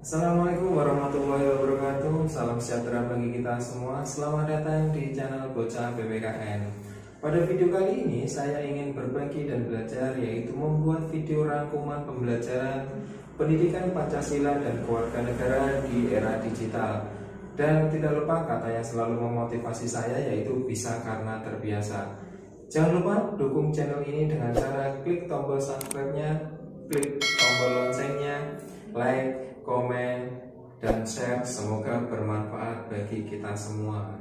Assalamualaikum warahmatullahi wabarakatuh. Salam sejahtera bagi kita semua. Selamat datang di channel Bocah BPKN. Pada video kali ini saya ingin berbagi dan belajar, yaitu membuat video rangkuman pembelajaran pendidikan Pancasila dan Kewarganegaraan di era digital. Dan tidak lupa kata yang selalu memotivasi saya, yaitu bisa karena terbiasa. Jangan lupa dukung channel ini dengan cara klik tombol subscribe-nya, klik tombol loncengnya, like, komen, dan share. Semoga bermanfaat bagi kita semua.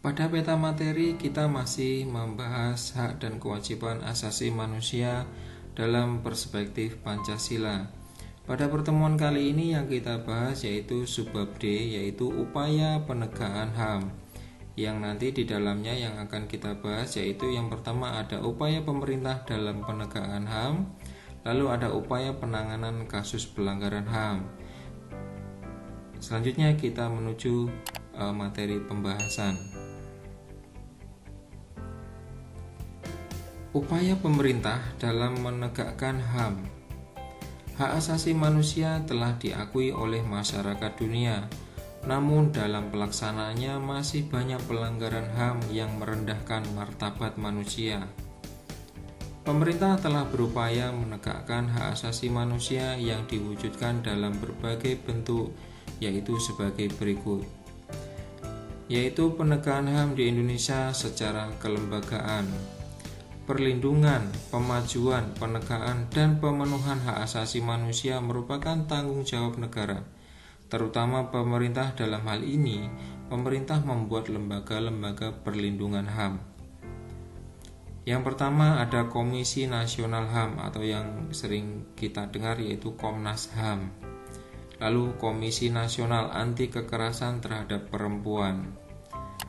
Pada peta materi kita masih membahas hak dan kewajiban asasi manusia dalam perspektif Pancasila. Pada pertemuan kali ini yang kita bahas yaitu subbab D, yaitu upaya penegakan HAM. Yang nanti di dalamnya yang akan kita bahas yaitu yang pertama ada upaya pemerintah dalam penegakan HAM. Lalu ada upaya penanganan kasus pelanggaran HAM. Selanjutnya kita menuju materi pembahasan. Upaya pemerintah dalam menegakkan HAM. Hak asasi manusia telah diakui oleh masyarakat dunia, namun dalam pelaksanaannya masih banyak pelanggaran HAM yang merendahkan martabat manusia. Pemerintah telah berupaya menegakkan hak asasi manusia yang diwujudkan dalam berbagai bentuk, yaitu sebagai berikut. Yaitu penegakan HAM di Indonesia secara kelembagaan, perlindungan, pemajuan, penegakan, dan pemenuhan hak asasi manusia merupakan tanggung jawab negara. Terutama pemerintah dalam hal ini, pemerintah membuat lembaga-lembaga perlindungan HAM. Yang pertama ada Komisi Nasional HAM atau yang sering kita dengar yaitu Komnas HAM. Lalu Komisi Nasional Anti Kekerasan Terhadap Perempuan.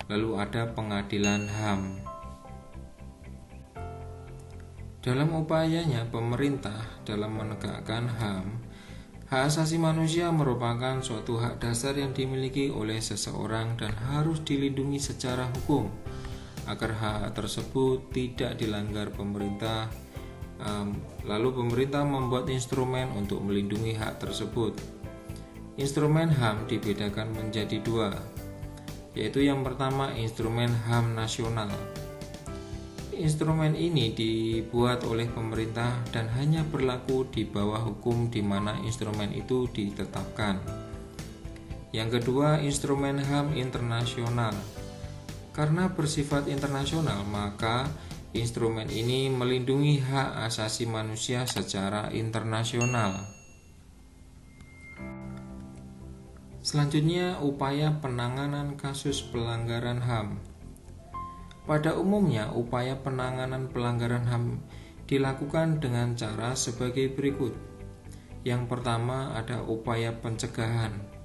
Lalu ada Pengadilan HAM. Dalam upayanya pemerintah dalam menegakkan HAM, hak asasi manusia merupakan suatu hak dasar yang dimiliki oleh seseorang dan harus dilindungi secara hukum agar hak tersebut tidak dilanggar pemerintah. Lalu pemerintah membuat instrumen untuk melindungi hak tersebut. Instrumen HAM dibedakan menjadi dua, yaitu yang pertama instrumen HAM nasional. Instrumen ini dibuat oleh pemerintah dan hanya berlaku di bawah hukum di mana instrumen itu ditetapkan. Yang kedua, instrumen HAM internasional. Karena bersifat internasional, maka instrumen ini melindungi hak asasi manusia secara internasional. Selanjutnya, upaya penanganan kasus pelanggaran HAM. Pada umumnya, upaya penanganan pelanggaran HAM dilakukan dengan cara sebagai berikut. Yang pertama ada upaya pencegahan.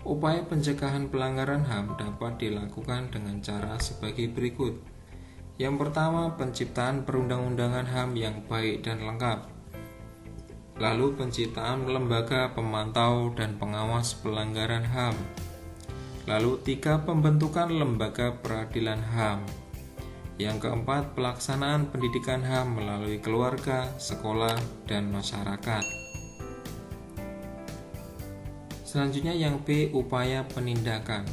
Upaya pencegahan pelanggaran HAM dapat dilakukan dengan cara sebagai berikut. Yang pertama, penciptaan perundang-undangan HAM yang baik dan lengkap. Lalu penciptaan lembaga pemantau dan pengawas pelanggaran HAM. Lalu 3, pembentukan lembaga peradilan HAM. Yang keempat, pelaksanaan pendidikan HAM melalui keluarga, sekolah, dan masyarakat. Selanjutnya yang B, upaya penindakan.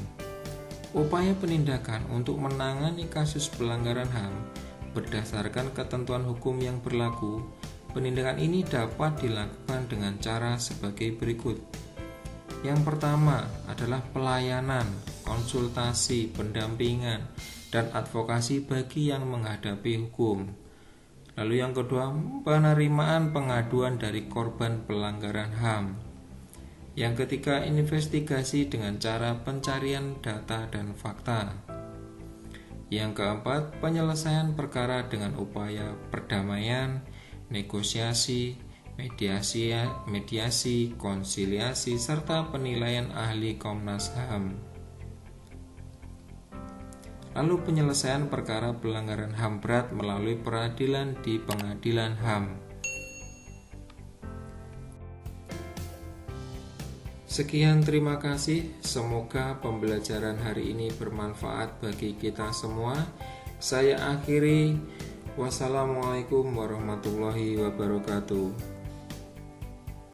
Upaya penindakan untuk menangani kasus pelanggaran HAM berdasarkan ketentuan hukum yang berlaku. Penindakan ini dapat dilakukan dengan cara sebagai berikut. Yang pertama adalah pelayanan, konsultasi, pendampingan, dan advokasi bagi yang menghadapi hukum. Lalu yang kedua, penerimaan pengaduan dari korban pelanggaran HAM. Yang ketiga, investigasi dengan cara pencarian data dan fakta. Yang keempat, penyelesaian perkara dengan upaya perdamaian, negosiasi, mediasi, konsiliasi, serta penilaian ahli Komnas HAM. Lalu penyelesaian perkara pelanggaran HAM berat melalui peradilan di Pengadilan HAM. Sekian, terima kasih. Semoga pembelajaran hari ini bermanfaat bagi kita semua. Saya akhiri. Wassalamualaikum warahmatullahi wabarakatuh.